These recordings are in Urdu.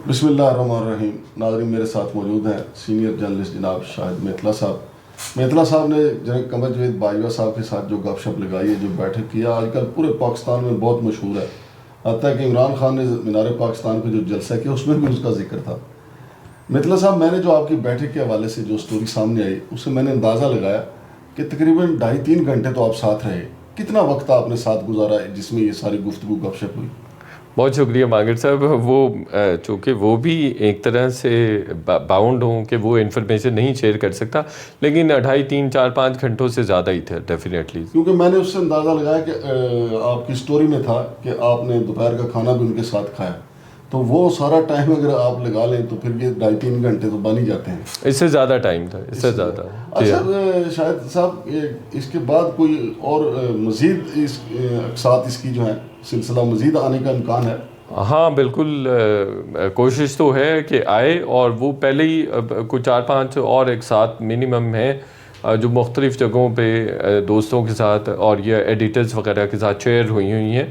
بسم اللہ الرحمن الرحیم. ناظرین، میرے ساتھ موجود ہیں سینئر جرنلسٹ جناب شاہد میتلا صاحب. میتلا صاحب نے جناب قمر جاوید باجوہ صاحب کے ساتھ جو گپ شپ لگائی ہے، جو بیٹھک کیا، آج کل پورے پاکستان میں بہت مشہور ہے. حتیٰ کہ عمران خان نے مینار پاکستان پہ جو جلسہ کیا اس میں بھی اس کا ذکر تھا. میتلا صاحب، میں نے جو آپ کی بیٹھک کے حوالے سے جو سٹوری سامنے آئی اس سے میں نے اندازہ لگایا کہ تقریباً 2.5-3 گھنٹے تو آپ ساتھ رہے. کتنا وقت آپ نے ساتھ گزارا جس میں یہ ساری گفتگو گپ شپ ہوئی؟ بہت شکریہ ماگر صاحب. وہ چونکہ وہ بھی ایک طرح سے باؤنڈ ہوں کہ وہ انفارمیشن نہیں شیئر کر سکتا، لیکن 2.5-3-4-5 گھنٹوں سے زیادہ ہی تھے ڈیفینیٹلی. کیونکہ میں نے اس سے اندازہ لگایا کہ آپ کی سٹوری میں تھا کہ آپ نے دوپہر کا کھانا بھی ان کے ساتھ کھایا، تو وہ سارا ٹائم اگر آپ لگا لیں تو پھر یہ 2.5-3 گھنٹے تو بن ہی جاتے ہیں. اس سے زیادہ ٹائم تھا، اس سے زیادہ. اچھا شاہد صاحب، اس کے بعد کوئی اور مزید اقساط اس کی جو ہے سلسلہ مزید آنے کا امکان ہے؟ ہاں بالکل، کوشش تو ہے کہ آئے، اور وہ پہلے ہی کوئی 4-5 اور ایک ساتھ منیمم ہیں جو مختلف جگہوں پہ دوستوں کے ساتھ اور یہ ایڈیٹرز وغیرہ کے ساتھ شیئر ہوئی ہیں.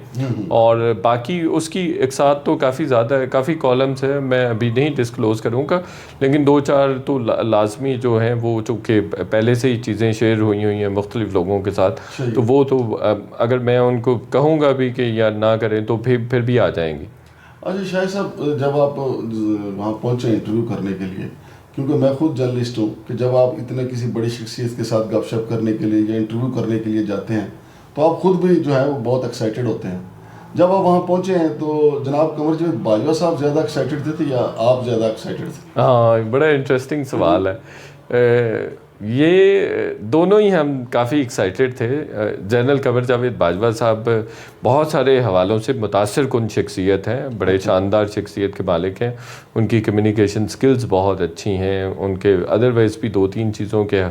اور باقی اس کی ایک ساتھ تو کافی زیادہ ہے، کافی کالمز ہیں، میں ابھی نہیں ڈسکلوز کروں گا، لیکن 2-4 تو لازمی جو ہیں وہ چونکہ پہلے سے ہی چیزیں شیئر ہوئی ہیں مختلف لوگوں کے ساتھ، تو وہ تو اگر میں ان کو کہوں گا بھی کہ یا نہ کریں تو پھر بھی آ جائیں گی. اچھا شاہد صاحب، جب آپ وہاں پہنچے انٹرویو کرنے کے لیے، کیونکہ میں خود جرنلسٹ ہوں، کہ جب آپ اتنے کسی بڑی شخصیت کے ساتھ گپ شپ کرنے کے لیے یا انٹرویو کرنے کے لیے جاتے ہیں تو آپ خود بھی جو ہے وہ بہت ایکسائٹیڈ ہوتے ہیں. جب آپ وہاں پہنچے ہیں تو جناب قمر جاوید باجوہ صاحب زیادہ ایکسائٹیڈ تھے یا آپ زیادہ ایکسائٹیڈ تھے؟ ہاں، بڑا انٹرسٹنگ سوال ہے. یہ دونوں ہی ہم کافی ایکسائٹیڈ تھے. جنرل قمر جاوید باجوہ صاحب بہت سارے حوالوں سے متاثر کن شخصیت ہیں، بڑے شاندار شخصیت کے مالک ہیں. ان کی کمیونیکیشن سکلز بہت اچھی ہیں. ان کے ادروائز بھی 2-3 چیزوں کے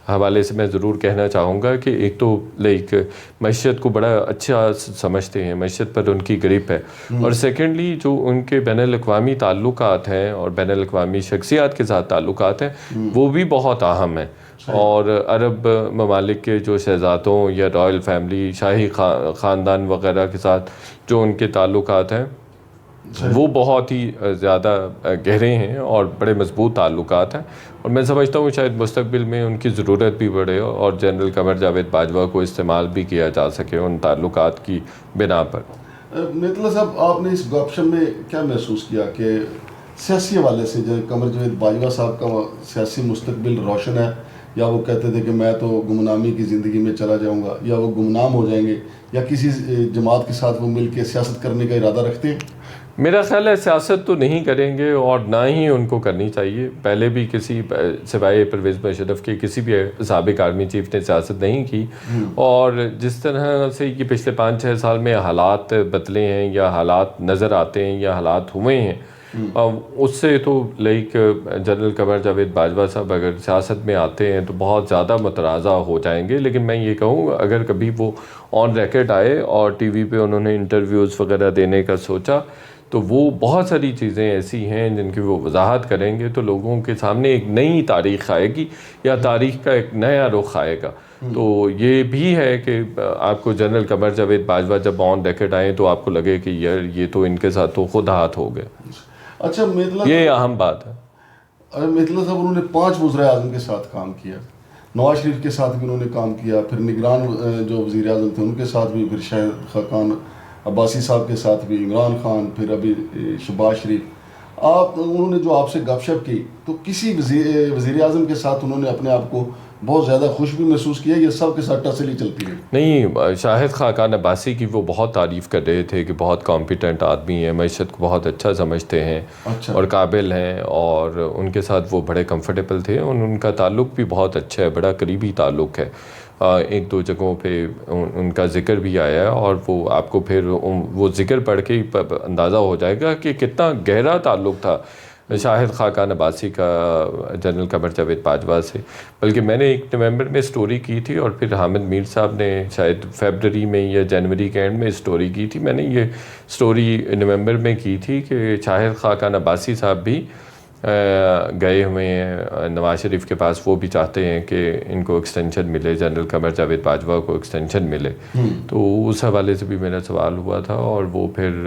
حوالے سے میں ضرور کہنا چاہوں گا کہ ایک تو معیشت کو بڑا اچھا سمجھتے ہیں، معیشت پر ان کی گرپ ہے، اور سیکنڈلی جو ان کے بین الاقوامی تعلقات ہیں اور بین الاقوامی شخصیات کے ساتھ تعلقات ہیں وہ بھی بہت اہم ہیں. اور عرب ممالک کے جو شہزادوں یا رائل فیملی، شاہی خاندان وغیرہ کے ساتھ جو ان کے تعلقات ہیں وہ بہت ہی زیادہ گہرے ہیں اور بڑے مضبوط تعلقات ہیں. اور میں سمجھتا ہوں شاید مستقبل میں ان کی ضرورت بھی بڑھے اور جنرل قمر جاوید باجوہ کو استعمال بھی کیا جا سکے ان تعلقات کی بنا پر. میتلا صاحب، آپ نے اس گپ شپ میں کیا محسوس کیا کہ سیاسی حوالے سے جنرل قمر جاوید باجوہ صاحب کا سیاسی مستقبل روشن ہے، یا وہ کہتے تھے کہ میں تو گمنامی کی زندگی میں چلا جاؤں گا، یا وہ گمنام ہو جائیں گے، یا کسی جماعت کے ساتھ وہ مل کے سیاست کرنے کا ارادہ رکھتے ہیں؟ میرا خیال ہے سیاست تو نہیں کریں گے اور نہ ہی ان کو کرنی چاہیے. پہلے بھی کسی سوائے پرویز مشرف کے کسی بھی سابق آرمی چیف نے سیاست نہیں کی. اور جس طرح سے یہ پچھلے 5-6 سال میں حالات بدلے ہیں یا حالات نظر آتے ہیں یا حالات ہوئے ہیں، اس سے تو جنرل قمر جاوید باجوہ صاحب اگر سیاست میں آتے ہیں تو بہت زیادہ متنازع ہو جائیں گے. لیکن میں یہ کہوں اگر کبھی وہ آن ریکارڈ آئے اور ٹی وی پہ انہوں نے انٹرویوز وغیرہ دینے کا سوچا تو وہ بہت ساری چیزیں ایسی ہیں جن کی وہ وضاحت کریں گے تو لوگوں کے سامنے ایک نئی تاریخ آئے گی یا تاریخ کا ایک نیا رخ آئے گا. تو یہ بھی ہے کہ آپ کو جنرل قمر جاوید باجوہ جب آن ریکارڈ آئیں تو آپ کو لگے کہ یار یہ تو ان کے ساتھ تو خود ہاتھ ہو گئے. اچھا میتلا، یہ اہم بات ہے. میتلا صاحب، انہوں نے 5 وزراء اعظم کے ساتھ کام کیا. نواز شریف کے ساتھ بھی انہوں نے کام کیا، پھر نگران جو وزیر اعظم تھے ان کے ساتھ بھی، پھر شاہد خاقان عباسی صاحب کے ساتھ بھی، عمران خان، پھر ابھی شہباز شریف. انہوں نے جو آپ سے گپ شپ کی تو کسی وزیر اعظم کے ساتھ انہوں نے اپنے آپ کو بہت زیادہ خوش بھی محسوس کیا، یہ سب کے ساتھ ٹسلی چلتی ہے؟ نہیں، شاہد خاقان عباسی کی وہ بہت تعریف کر رہے تھے کہ بہت کمپیٹنٹ آدمی ہیں، معیشت کو بہت اچھا سمجھتے ہیں اور قابل ہیں، اور ان کے ساتھ وہ بڑے کمفرٹیبل تھے. ان کا تعلق بھی بہت اچھا ہے، بڑا قریبی تعلق ہے. 1-2 جگہوں پہ ان کا ذکر بھی آیا ہے اور وہ آپ کو پھر وہ ذکر پڑھ کے اندازہ ہو جائے گا کہ کتنا گہرا تعلق تھا شاہد خاقان عباسی کا جنرل قمر جاوید باجوہ سے. بلکہ میں نے 1 نومبر میں سٹوری کی تھی اور پھر حامد میر صاحب نے شاید فیبرری میں یا جنوری کے اینڈ میں سٹوری کی تھی. میں نے یہ سٹوری نومبر میں کی تھی کہ شاہد خاقان عباسی صاحب بھی گئے ہوئے ہیں نواز شریف کے پاس، وہ بھی چاہتے ہیں کہ ان کو ایکسٹینشن ملے، جنرل قمر جاوید باجوہ کو ایکسٹینشن ملے. تو اس حوالے سے بھی میرا سوال ہوا تھا اور وہ پھر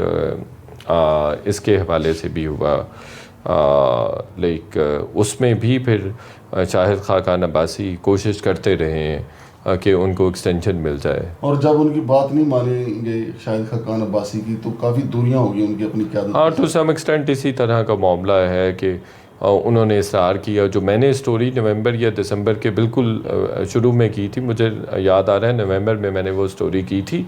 اس کے حوالے سے بھی ہوا، لائک اس میں بھی پھر شاہد خاقان عباسی کوشش کرتے رہے ہیں کہ ان کو ایکسٹینشن مل جائے، اور جب ان کی بات نہیں مانیں گے شاہد خاقان عباسی کی تو کافی دوریاں ہوگی ان کی اپنی قیادت۔ ہاں، ٹو سم ایکسٹینٹ اسی طرح کا معاملہ ہے کہ انہوں نے اصرار کیا۔ جو میں نے اسٹوری نومبر یا دسمبر کے بالکل شروع میں کی تھی، مجھے یاد آ رہا ہے نومبر میں نے وہ اسٹوری کی تھی،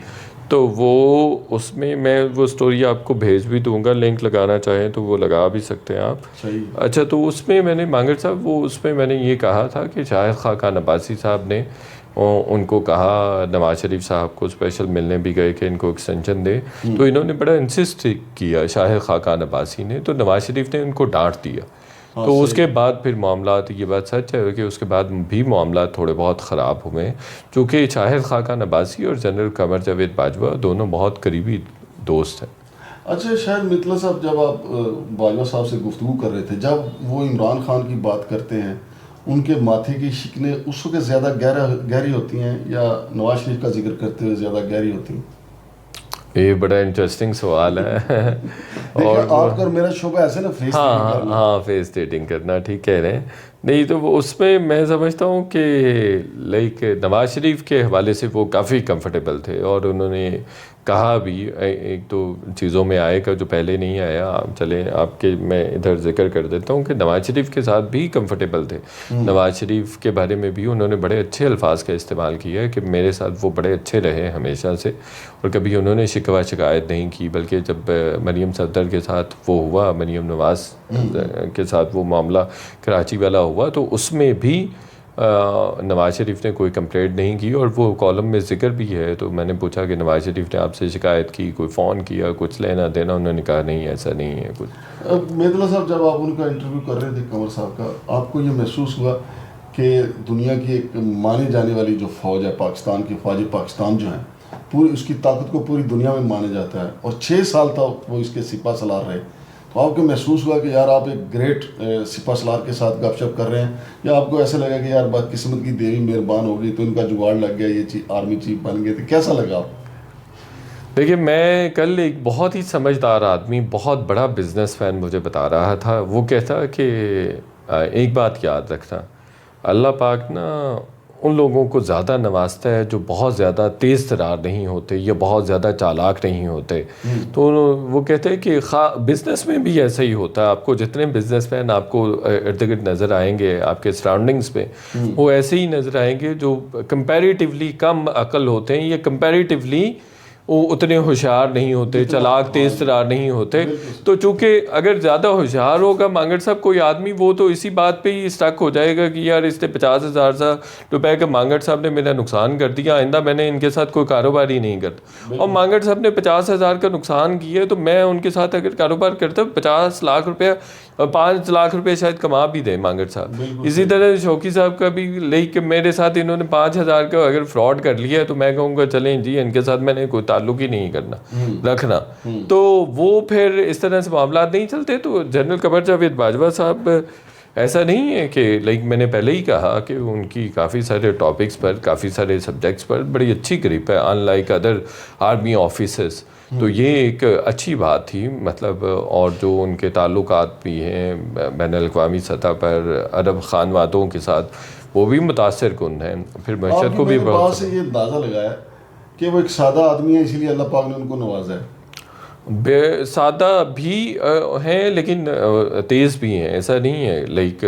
تو وہ اس میں وہ اسٹوری آپ کو بھیج بھی دوں گا، لنک لگانا چاہیں تو وہ لگا بھی سکتے ہیں آپ۔ صحیح۔ اچھا، تو اس میں میں نے مانگڑ صاحب اس میں میں نے یہ کہا تھا کہ شاہد خاقان عباسی صاحب نے ان کو کہا، نواز شریف صاحب کو اسپیشل ملنے بھی گئے کہ ان کو ایکسٹینشن دے، تو انہوں نے بڑا انسسٹ کیا شاہد خاقان عباسی نے، تو نواز شریف نے ان کو ڈانٹ دیا۔ تو اس کے بعد پھر معاملات، یہ بات سچ ہے کہ اس کے بعد بھی معاملات تھوڑے بہت خراب ہوئے، چونکہ شاہد خاقان عباسی اور جنرل قمر جاوید باجوہ دونوں بہت قریبی دوست ہیں۔ اچھا شاید مطلع صاحب، جب آپ باجوہ صاحب سے گفتگو کر رہے تھے، جب وہ عمران خان کی بات کرتے ہیں، ان کے ماتھے کی شکنیں اس وقت زیادہ گہری ہوتی ہیں یا نواز شریف کا ذکر کرتے ہوئے زیادہ گہری ہوتی ہیں؟ یہ بڑا انٹرسٹنگ سوال ہے۔ اور آپ کا میرا شعبہ ایسے نا فیس کرنا، ہاں فیس ڈیٹنگ کرنا، ٹھیک کہہ رہے ہیں۔ نہیں تو وہ اس میں میں سمجھتا ہوں کہ لائک نواز شریف کے حوالے سے وہ کافی کمفرٹیبل تھے، اور انہوں نے کہا بھی ایک دو چیزوں میں آئے گا جو پہلے نہیں آیا، چلیں آپ کے میں ادھر ذکر کر دیتا ہوں کہ نواز شریف کے ساتھ بھی کمفرٹیبل تھے۔ نواز شریف کے بارے میں بھی انہوں نے بڑے اچھے الفاظ کا استعمال کیا ہے کہ میرے ساتھ وہ بڑے اچھے رہے ہمیشہ سے، اور کبھی انہوں نے شکوہ شکایت نہیں کی، بلکہ جب مریم صفدر کے ساتھ وہ ہوا، مریم نواز کے ساتھ وہ معاملہ کراچی والا ہوا، تو اس میں بھی نواز شریف نے کوئی کمپلینٹ نہیں کی، اور وہ کالم میں ذکر بھی ہے۔ تو میں نے پوچھا کہ نواز شریف نے آپ سے شکایت کی، کوئی فون کیا، کچھ لینا دینا؟ انہوں نے کہا نہیں، ایسا نہیں ہے کچھ۔ میدلا صاحب، جب آپ ان کا انٹرویو کر رہے تھے قمر صاحب کا، آپ کو یہ محسوس ہوا کہ دنیا کی ایک مانی جانے والی جو فوج ہے پاکستان کی، فوج پاکستان جو ہے، پوری اس کی طاقت کو پوری دنیا میں مانا جاتا ہے، اور 6 سال تک وہ اس کے سپہ سالار رہے، تو آپ کو محسوس ہوا کہ یار آپ ایک گریٹ سپہ سالار کے ساتھ گپ شپ کر رہے ہیں، یا آپ کو ایسا لگا کہ یار بات قسمت کی دیوی مہربان ہو گئی تو ان کا جگاڑ لگ گیا، یہ آرمی چیف بن گئے؟ تو کیسا لگا آپ؟ دیکھیے، میں کل ایک بہت ہی سمجھدار آدمی، بہت بڑا بزنس مین مجھے بتا رہا تھا، وہ کہتا کہ ایک بات یاد رکھنا، اللہ پاک نا ان لوگوں کو زیادہ نوازتا ہے جو بہت زیادہ تیز ترار نہیں ہوتے یا بہت زیادہ چالاک نہیں ہوتے۔ تو وہ کہتے ہیں کہ بزنس میں بھی ایسا ہی ہوتا ہے، آپ کو جتنے بزنس مین آپ کو ارد گرد نظر آئیں گے آپ کے سراؤنڈنگس میں، وہ ایسے ہی نظر آئیں گے جو کمپیریٹیولی کم عقل ہوتے ہیں، یا کمپیریٹیولی وہ اتنے ہوشیار نہیں ہوتے، چالاک تیز ترار نہیں ہوتے۔ تو چونکہ اگر زیادہ ہوشیار ہوگا مانگڑ صاحب کوئی آدمی، وہ تو اسی بات پہ ہی اسٹک ہو جائے گا کہ یار اس نے 50,000 روپے کا مانگڑ صاحب نے میرا نقصان کر دیا، آئندہ میں نے ان کے ساتھ کوئی کاروبار ہی نہیں کرتا۔ اور مانگڑ صاحب نے 50,000 کا نقصان کیا ہے، تو میں ان کے ساتھ اگر کاروبار کرتا ہوں 50 لاکھ روپیہ، 5 لاکھ روپے شاید کما بھی دیں مانگڑ صاحب۔ اسی طرح شوقی صاحب کا بھی لیکن میرے ساتھ انہوں نے 5,000 کا اگر فراڈ کر لیا ہے، تو میں کہوں گا چلیں جی ان کے ساتھ میں نے کوئی تعلق ہی نہیں رکھنا۔ تو وہ پھر اس طرح سے معاملات نہیں چلتے۔ تو جنرل قمر جاوید باجوہ صاحب ایسا نہیں ہے کہ لائک میں نے پہلے ہی کہا کہ ان کی کافی سارے ٹاپکس پر، کافی سارے سبجیکٹس پر بڑی اچھی گرپ ہے، in like other army officers. تو یہ ایک اچھی بات تھی، مطلب، اور جو ان کے تعلقات بھی ہیں بین الاقوامی سطح پر عرب خانوادوں کے ساتھ، وہ بھی متاثر کن ہیں۔ پھر معیشت کو بھی بہت سے یہ اندازہ لگایا کہ وہ ایک سادہ آدمی ہے، اسی لیے اللہ پاک نے ان کو نوازا ہے۔ سادہ بھی ہیں لیکن تیز بھی ہیں، ایسا نہیں ہے، لائک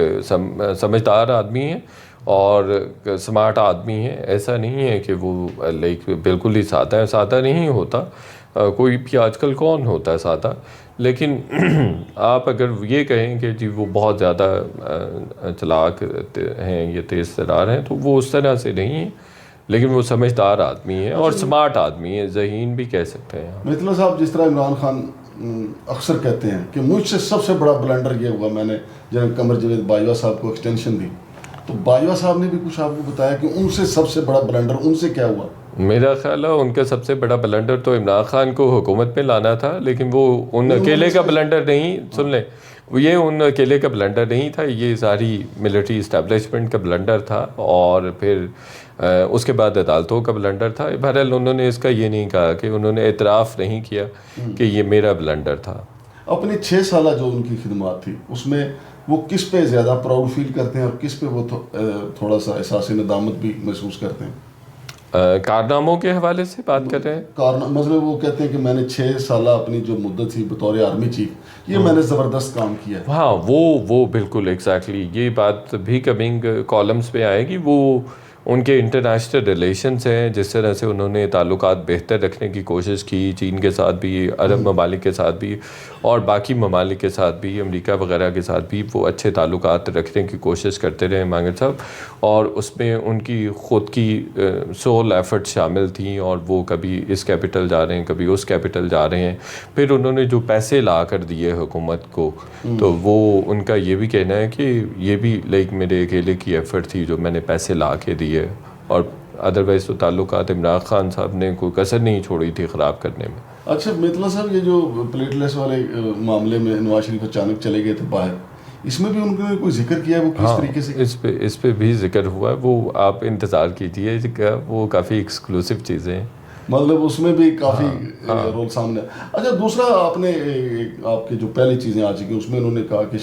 سمجھدار آدمی ہیں اور سمارٹ آدمی ہیں، ایسا نہیں ہے کہ وہ لائک بالکل ہی سادہ ہے۔ سادہ نہیں ہوتا کوئی بھی، آج کل کون ہوتا ہے سادہ، لیکن آپ اگر یہ کہیں کہ جی وہ بہت زیادہ چلاک ہیں یا تیز ترار ہیں، تو وہ اس طرح سے نہیں ہیں، لیکن وہ سمجھدار آدمی ہیں اور سمارٹ آدمی ہیں، ذہین بھی کہہ سکتے ہیں۔ مطلع صاحب، جس طرح عمران خان اکثر کہتے ہیں کہ مجھ سے سب سے بڑا بلنڈر یہ ہوا میں نے جنرل قمر جاوید باجوہ صاحب کو ایکسٹینشن دی، تو باجوہ صاحب نے بھی کچھ آپ کو بتایا کہ ان سے سب سے بڑا بلنڈر ان سے کیا ہوا؟ میرا خیال ہے ان کا سب سے بڑا بلنڈر تو عمران خان کو حکومت میں لانا تھا، لیکن وہ ان اکیلے کا بلنڈر نہیں، سن لیں، یہ ان اکیلے کا بلنڈر نہیں تھا، یہ ساری ملٹری اسٹیبلشمنٹ کا بلنڈر تھا، اور پھر اس کے بعد عدالتوں کا بلنڈر تھا. بہرحال انہوں نے اس کا یہ نہیں کہا کہ انہوں نے اعتراف نہیں کیا کہ یہ میرا بلنڈر تھا. اپنی 6 سالہ جو ان کی خدمات تھی اس میں وہ کس پہ زیادہ پراؤڈ فیل کرتے ہیں اور کس پہ وہ تھوڑا سا احساس ندامت بھی محسوس کرتے ہیں؟ کارناموں کے حوالے سے بات کر رہے ہیں. مطلب وہ کہتے ہیں کہ میں نے 6 سالہ اپنی جو مدت تھی بطور آرمی چیف، یہ میں نے زبردست کام کیا ہے. ہاں وہ بالکل ایگزیکٹلی یہ بات بھی کمنگ کالمز پہ آئے گی. وہ ان کے انٹرنیشنل ریلیشنز ہیں، جس طرح سے انہوں نے تعلقات بہتر رکھنے کی کوشش کی چین کے ساتھ بھی، عرب ممالک کے ساتھ بھی، اور باقی ممالک کے ساتھ بھی، امریکہ وغیرہ کے ساتھ بھی وہ اچھے تعلقات رکھنے کی کوشش کرتے رہے مانگر صاحب. اور اس میں ان کی خود کی سول ایفرٹ شامل تھیں، اور وہ کبھی اس کیپٹل جا رہے ہیں، کبھی اس کیپٹل جا رہے ہیں. پھر انہوں نے جو پیسے لا کر دیے حکومت کو، تو وہ ان کا یہ بھی کہنا ہے کہ یہ بھی لائک میرے اکیلے کی ایفرٹ تھی جو میں نے پیسے لا کے دیے. اور ادروائز تو تعلقات عمران خان صاحب نے کوئی کسر نہیں چھوڑی تھی خراب کرنے میں. اچھا میتلا صاحب، یہ جو پلیٹ لیس والے معاملے میں نواز شریف اچانک چلے گئے تھے باہر، اس میں بھی ان نے کوئی ذکر کیا ہے؟ وہ کس طریقے سے اس پہ بھی ذکر ہوا ہے. وہ آپ انتظار کیجیے، وہ کافی ایکسکلوسیو چیزیں ہیں، مطلب اس میں بھی کافی رول سامنے. اچھا دوسرا، آپ نے آپ کی جو پہلی چیزیں آ چکی اس میں انہوں نے کہا کہ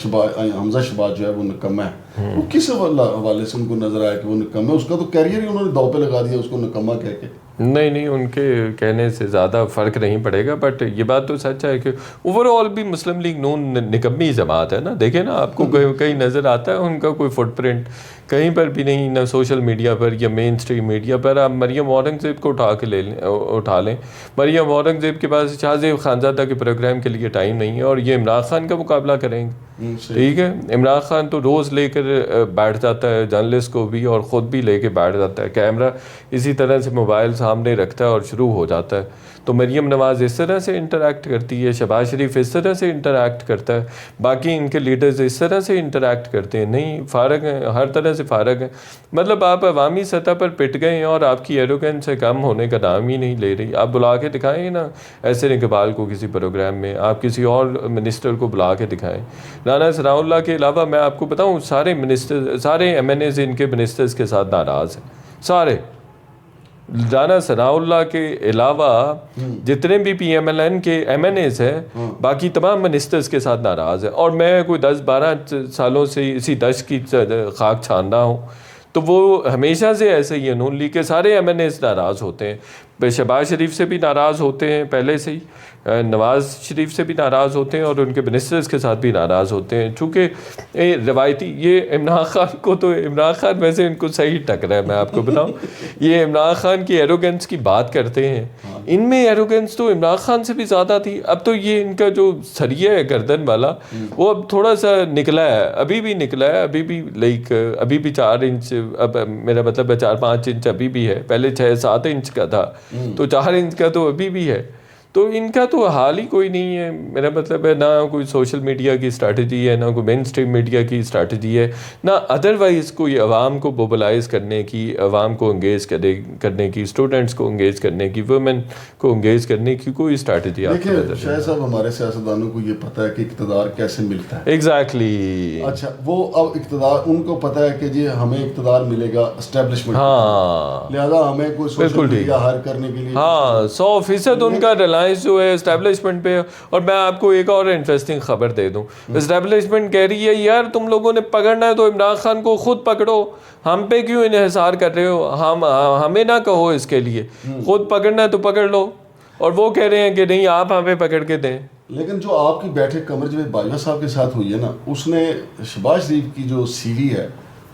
حمزہ شہباز جو ہے وہ نکمہ ہے. وہ کس حوالے سے ان کو نظر آیا کہ وہ نکمہ ہے؟ اس کا تو کیریئر ہی انہوں نے داؤ پہ لگا دیا اس کو نکمہ کہہ کے. نہیں ان کے کہنے سے زیادہ فرق نہیں پڑے گا. بٹ یہ بات تو سچ ہے کہ اوور آل بھی مسلم لیگ نون نکمی جماعت ہے نا. دیکھیں نا، آپ کو کہیں نظر آتا ہے ان کا کوئی فٹ پرنٹ کہیں پر بھی نہیں، نہ سوشل میڈیا پر یا مین اسٹریم میڈیا پر. آپ مریم اورنگزیب کو اٹھا لیں. مریم اورنگزیب کے پاس شاہ زیب خانزادہ کے پروگرام کے لیے ٹائم نہیں ہے، اور یہ عمران خان کا مقابلہ کریں گے. ٹھیک ہے، عمران خان تو روز لے کر بیٹھ جاتا ہے جرنلسٹ کو بھی، اور خود بھی لے کے بیٹھ جاتا ہے. کیمرہ اسی طرح سے موبائل سامنے رکھتا ہے اور شروع ہو جاتا ہے. تو مریم نواز اس طرح سے انٹریکٹ کرتی ہے، شہباز شریف اس طرح سے انٹریکٹ کرتا ہے، باقی ان کے لیڈرز اس طرح سے انٹریکٹ کرتے ہیں. نہیں، فارغ ہیں، ہر طرح سے فارغ ہیں. مطلب آپ عوامی سطح پر پٹ گئے ہیں، اور آپ کی ایروگنس سے کم ہونے کا نام ہی نہیں لے رہی. آپ بلا کے دکھائیں نا ایسے اقبال کو کسی پروگرام میں، آپ کسی اور منسٹر کو بلا کے دکھائیں. رانا ثناء اللہ کے علاوہ میں آپ کو بتاؤں سارے منسٹر، سارے ایم این ایز ان کے منسٹرز کے ساتھ ناراض ہیں سارے. رانا ثناء اللہ کے علاوہ جتنے بھی پی ایم ایل این کے ایم این ایز ہیں، باقی تمام منسٹرز کے ساتھ ناراض ہیں. اور میں کوئی 10-12 سالوں سے اسی دشت کی خاک چھان رہا ہوں، تو وہ ہمیشہ سے ایسے ہی ہے. نون لیگ کے سارے ایم این ایز ناراض ہوتے ہیں. شہباز شریف سے بھی ناراض ہوتے ہیں پہلے سے ہی، نواز شریف سے بھی ناراض ہوتے ہیں، اور ان کے منسٹرز کے ساتھ بھی ناراض ہوتے ہیں. چونکہ روایتی یہ عمران خان کو تو عمران خان ویسے ان کو صحیح ٹکرا ہے. میں آپ کو بتاؤں، یہ عمران خان کی ایروگنس کی بات کرتے ہیں، ان میں ایروگنس تو عمران خان سے بھی زیادہ تھی. اب تو یہ ان کا جو سریہ ہے گردن والا، وہ اب تھوڑا سا نکلا ہے، ابھی بھی نکلا ہے، ابھی بھی لائک ابھی بھی 4 انچ، اب میرا مطلب ہے 4-5 انچ ابھی بھی ہے. پہلے 6-7 انچ کا تھا، تو 4 انچ کا تو ابھی بھی ہے. تو ان کا تو حال ہی کوئی نہیں ہے. میرا مطلب ہے نہ کوئی سوشل میڈیا کی اسٹریٹجی ہے، نہ کوئی مین اسٹریم میڈیا کی اسٹریٹجی ہے، نہ ادروائز کوئی عوام کو موبلائز کرنے کی، عوام کو انگیج کرنے کی، اسٹوڈنٹس کو انگیج کرنے کی، ویمن کو انگیج کرنے کی کوئی اسٹریٹجی. دیکھیں شاہ صاحب، ہمارے سیاستدانوں کو یہ پتہ ہے کہ اقتدار کیسے ملتا ہے. ایگزیکٹلی. اچھا، وہ اب اقتدار ان کو پتہ ہے کہ جی ہمیں اقتدار ملے گا اسٹیبلشمنٹ، ہاں لہذا ہمیں کوئی سوشل میڈیا ہائر کرنے کے لیے، ہاں 100% ان کا ریلائنس جو ہے اسٹیبلشمنٹ پہ. اور میں آپ کو ایک اور انٹرسٹنگ خبر دے دوں، اسٹیبلشمنٹ کہہ رہی ہے یار تم لوگوں نے پکڑنا ہے تو عمران خان کو خود پکڑو، ہم پہ کیوں انحصار کر رہے ہو، ہمیں نہ کہو اس کے لیے، خود پکڑنا ہے تو پکڑ لو. اور وہ کہہ رہے ہیں کہ نہیں آپ ہمیں پکڑ کے دیں. لیکن جو آپ کی بیٹھک قمر جاوید باجوہ صاحب کے ساتھ ہوئی ہے نا، اس نے شہباز شریف کی جو سی وی ہے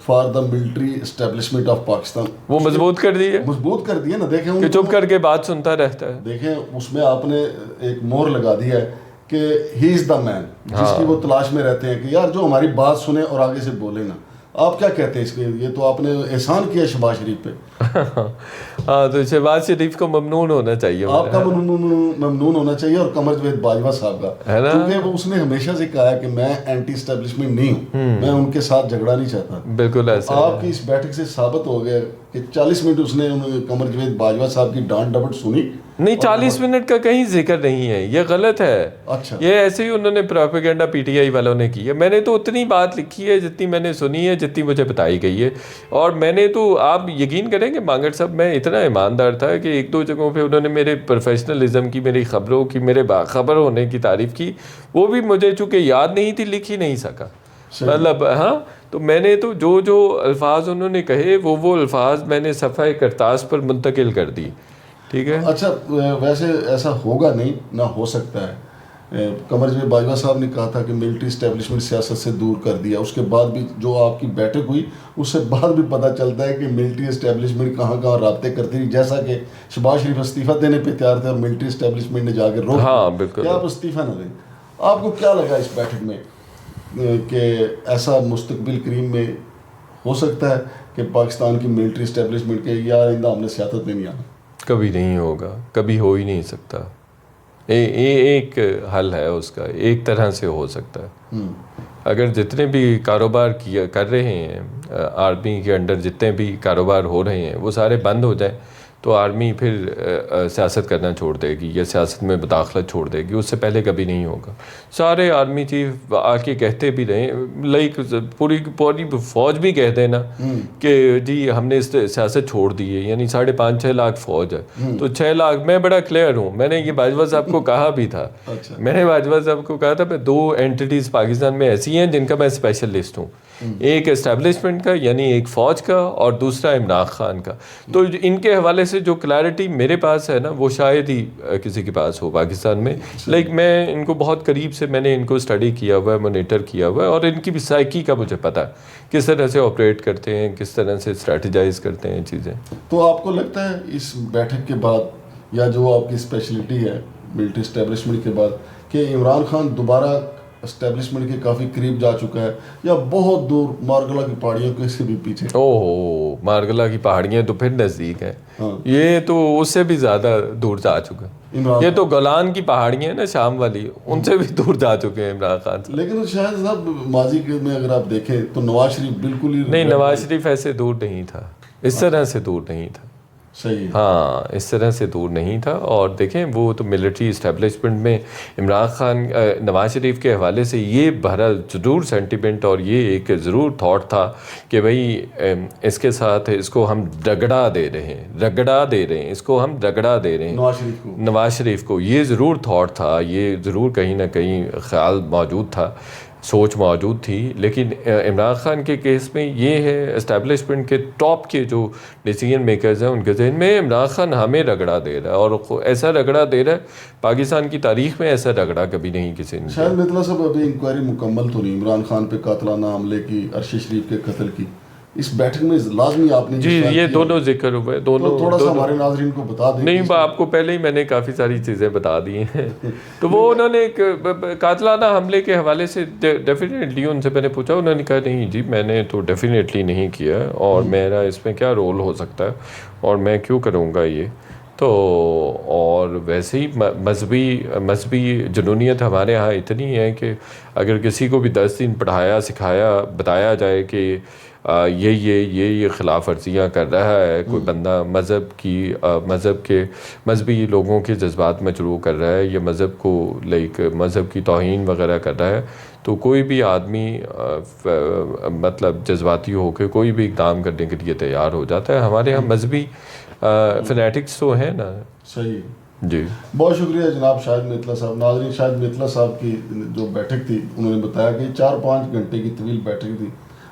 for the military establishment of Pakistan, وہ مضبوط کر دی ہے، مضبوط کر دی ہے نا. دیکھیں کہ چپ کر کے بات سنتا رہتا ہے. دیکھیں اس میں آپ نے ایک مہر لگا دی ہے کہ ہی از دا مین، جس کی وہ تلاش میں رہتے ہیں کہ یار جو ہماری بات سنے اور آگے سے بولے نا. آپ کیا کہتے ہیں اس کے؟ یہ تو آپ نے احسان کیا شہباز شریف پہ. ہاں تو شہباز شریف کو ممنون ہونا چاہیے، آپ کا ممنون ہونا چاہیے اور قمر جاوید باجوہ صاحب کا، کیونکہ وہ اس نے ہمیشہ سے کہا ہے کہ میں اینٹی اسٹیبلشمنٹ نہیں ہوں، میں ان کے ساتھ جھگڑا نہیں چاہتا. بالکل ایسا آپ کی اس بیٹھک سے ثابت ہو گیا کہ 40 منٹ اس نے قمر جاوید باجوہ صاحب کی ڈانٹ ڈپٹ سنی. نہیں، 40 منٹ کا کہیں ذکر نہیں ہے، یہ غلط ہے. اچھا، یہ ایسے ہی انہوں نے پروپیگنڈا پی ٹی آئی والوں نے کی ہے. میں نے تو اتنی بات لکھی ہے جتنی میں نے سنی ہے، جتنی مجھے بتائی گئی ہے. اور میں نے تو، آپ یقین کریں کہ مانگڑ صاحب میں اتنا ایماندار تھا کہ ایک دو جگہوں پہ انہوں نے میرے پروفیشنلزم کی، میری خبروں کی، میرے باخبر ہونے کی تعریف کی. وہ بھی مجھے چونکہ یاد نہیں تھی، لکھ ہی نہیں سکا. مطلب ہاں، تو میں نے تو جو الفاظ انہوں نے کہے وہ الفاظ میں نے صفحہ کرتاس پر منتقل کر دی. ٹھیک ہے. اچھا، ویسے ایسا ہوگا نہیں، نہ ہو سکتا ہے. قمر جاوید باجوہ صاحب نے کہا تھا کہ ملٹری اسٹیبلشمنٹ سیاست سے دور کر دیا. اس کے بعد بھی جو آپ کی بیٹھک ہوئی اس سے بعد بھی پتہ چلتا ہے کہ ملٹری اسٹیبلشمنٹ کہاں کہاں رابطے کرتی رہی، جیسا کہ شہباز شریف استعفیٰ دینے پہ تیار تھے اور ملٹری اسٹیبلشمنٹ نے جا کے روک. ہاں بالکل. کیا آپ استعفیٰ نہ دیں؟ آپ کو کیا لگا اس بیٹھک میں کہ ایسا مستقبل کریم میں ہو سکتا ہے کہ پاکستان کی ملٹری اسٹیبلشمنٹ کے یا آئندہ ہم نے سیاست میں نہیں آنا؟ کبھی نہیں ہوگا، کبھی ہو ہی نہیں سکتا. ایک حل ہے اس کا، ایک طرح سے ہو سکتا ہے. اگر جتنے بھی کاروبار کر رہے ہیں آرمی کے انڈر، جتنے بھی کاروبار ہو رہے ہیں وہ سارے بند ہو جائیں تو آرمی پھر سیاست کرنا چھوڑ دے گی یا سیاست میں مداخلت چھوڑ دے گی. اس سے پہلے کبھی نہیں ہوگا. سارے آرمی چیف آ کے کہتے بھی رہے، لائک پوری فوج بھی کہہ دینا کہ جی ہم نے اس سیاست چھوڑ دی ہے، یعنی 5.5-6 لاکھ فوج ہے تو 6 لاکھ. میں بڑا کلیئر ہوں، میں نے یہ باجوہ صاحب کو کہا بھی تھا. میں نے باجوہ صاحب کو کہا تھا میں 2 اینٹیز پاکستان میں ایسی ہیں جن کا میں اسپیشلسٹ ہوں، ایک اسٹیبلشمنٹ کا یعنی ایک فوج کا، اور دوسرا عمران خان کا. تو ان کے حوالے سے جو کلیئرٹی میرے پاس ہے نا وہ شاید ہی کسی کے پاس ہو پاکستان میں. لائک میں ان کو بہت قریب سے میں نے ان کو اسٹڈی کیا ہوا ہے، مانیٹر کیا ہوا ہے، اور ان کی بھی سائیکی کا مجھے پتہ ہے کس طرح سے آپریٹ کرتے ہیں، کس طرح سے اسٹریٹجائز کرتے ہیں چیزیں. تو آپ کو لگتا ہے اس بیٹھک کے بعد یا جو آپ کی اسپیشلٹی ہے ملٹری اسٹیبلشمنٹ کے بعد کہ عمران خان دوبارہ اسٹیبلشمنٹ کے کافی قریب جا چکا ہے یا بہت دور مارگلا کی پہاڑیوں کے سے بھی پیچھے؟ اوہ، مارگلا کی پہاڑیاں تو پھر نزدیک ہیں. یہ تو اس سے بھی زیادہ دور جا چکا ہے. یہ تو گولان کی پہاڑیاں ہیں نا شام والی، ان سے بھی دور جا چکے ہیں عمران خان. لیکن شاید صاحب ماضی میں اگر آپ دیکھیں تو نواز شریف بالکل ہی نہیں، نواز شریف ایسے دور نہیں تھا، اس طرح سے دور نہیں تھا. صحیح. ہاں، اس طرح سے دور نہیں تھا. اور دیکھیں وہ تو ملٹری اسٹیبلشمنٹ میں عمران خان، نواز شریف کے حوالے سے یہ بہرحال ضرور سینٹیمنٹ اور یہ ایک ضرور تھاٹ تھا کہ بھائی اس کے ساتھ اس کو ہم رگڑا دے رہے ہیں، اس کو ہم رگڑا دے رہے ہیں نواز شریف کو. یہ ضرور تھاٹ تھا، یہ ضرور کہیں نہ کہیں خیال موجود تھا، سوچ موجود تھی. لیکن عمران خان کے کیس میں یہ ہے اسٹیبلشمنٹ کے ٹاپ کے جو ڈیسیجن میکرز ہیں ان کے ذہن میں عمران خان ہمیں رگڑا دے رہا ہے، اور ایسا رگڑا دے رہا ہے پاکستان کی تاریخ میں ایسا رگڑا کبھی نہیں کسی نے. شاید میتلا صاحب ابھی انکوائری مکمل تو نہیں عمران خان پہ قاتلانہ حملے کی، ارشد شریف کے قتل کی. اس بیٹھک میں لازمی آپ نے جی یہ دونوں ذکر ہوئے، دونوں تھوڑا سا ہمارے ناظرین کو بتا دیں. نہیں، آپ کو پہلے ہی میں نے کافی ساری چیزیں بتا دی ہیں. تو وہ انہوں نے قاتلانہ حملے کے حوالے سے ڈیفینیٹلی ان سے میں نے پوچھا، انہوں نے کہا نہیں جی میں نے تو ڈیفینیٹلی نہیں کیا، اور میرا اس میں کیا رول ہو سکتا ہے اور میں کیوں کروں گا یہ. تو اور ویسے ہی مذہبی جنونیت ہمارے یہاں اتنی ہے کہ اگر کسی کو بھی 10 دن پڑھایا سکھایا بتایا جائے کہ یہ خلاف ورزیاں کر رہا ہے کوئی بندہ، مذہبی لوگوں کے جذبات مجروح کر رہا ہے یا مذہب کو مذہب کی توہین وغیرہ کر رہا ہے، تو کوئی بھی آدمی مطلب جذباتی ہو کے کوئی بھی اقدام کرنے کے لیے تیار ہو جاتا ہے. ہمارے یہاں مذہبی فنیٹکس تو ہیں نا. صحیح. جی بہت شکریہ جناب شاہد میتلا صاحب. ناظرین، شاہد میتلا صاحب کی جو بیٹھک تھی انہوں نے بتایا کہ 4-5 گھنٹے کی طویل بیٹھک تھی.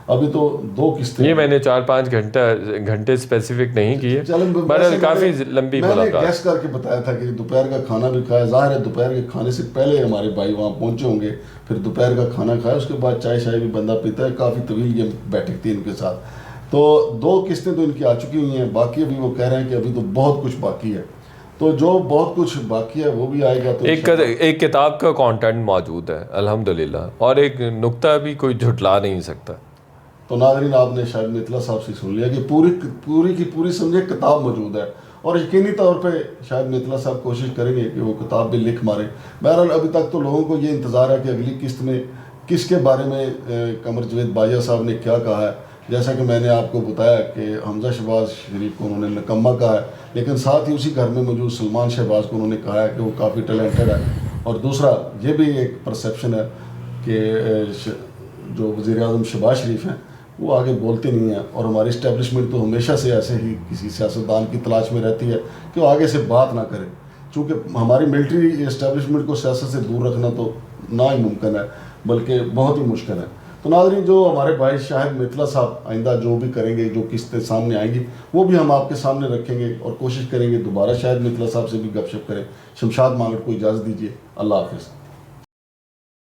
ابھی تو 2 قسطیں، یہ میں نے 4-5 گھنٹے اسپیسیفک نہیں کیے، بہرحال کافی لمبی ملاقات. میں نے گیس کر کے بتایا تھا کہ دوپہر کا کھانا بھی کھایا، ظاہر ہے دوپہر کے کھانے سے پہلے ہمارے بھائی وہاں پہنچے ہوں گے، پھر دوپہر کا کھانا کھایا، اس کے بعد چائے شائے بھی بندہ پیتا ہے. کافی طویل یہ بیٹھک تھی ان کے ساتھ. تو 2 قسطیں تو ان کی آ چکی ہوئی ہیں، باقی ابھی وہ کہہ رہے ہیں کہ ابھی تو بہت کچھ باقی ہے. تو جو بہت کچھ باقی ہے وہ بھی آئے گا. تو ایک کتاب کا کانٹینٹ موجود ہے الحمدللہ، اور ایک نقطہ بھی کوئی جھٹلا نہیں سکتا. تو ناظرین آپ نے شاہد میتلا صاحب سے سن لیا کہ پوری کی پوری سمجھے کتاب موجود ہے، اور یقینی طور پہ شاہد میتلا صاحب کوشش کریں گے کہ وہ کتاب بھی لکھ مارے۔ بہرحال ابھی تک تو لوگوں کو یہ انتظار ہے کہ اگلی قسط میں کس کے بارے میں قمر جاوید باجوہ صاحب نے کیا کہا ہے۔ جیسا کہ میں نے آپ کو بتایا کہ حمزہ شہباز شریف کو انہوں نے نکمہ کہا ہے، لیکن ساتھ ہی اسی گھر میں موجود سلمان شہباز کو انہوں نے کہا ہے کہ وہ کافی ٹیلنٹڈ ہے۔ اور دوسرا یہ بھی ایک پرسیپشن ہے کہ جو وزیر اعظم شہباز شریف ہیں وہ آگے بولتے نہیں ہیں، اور ہماری اسٹیبلشمنٹ تو ہمیشہ سے ایسے ہی کسی سیاستدان کی تلاش میں رہتی ہے کہ وہ آگے سے بات نہ کرے، چونکہ ہماری ملٹری اسٹیبلشمنٹ کو سیاست سے دور رکھنا تو نہ ہی ممکن ہے بلکہ بہت ہی مشکل ہے۔ تو ناظرین، جو ہمارے بھائی شاہد میتلا صاحب آئندہ جو بھی کریں گے، جو قسطیں سامنے آئیں گی، وہ بھی ہم آپ کے سامنے رکھیں گے اور کوشش کریں گے دوبارہ شاہد میتلا صاحب سے بھی گپ شپ کریں۔ شمشاد مانگٹ کو اجازت دیجیے، اللہ حافظ۔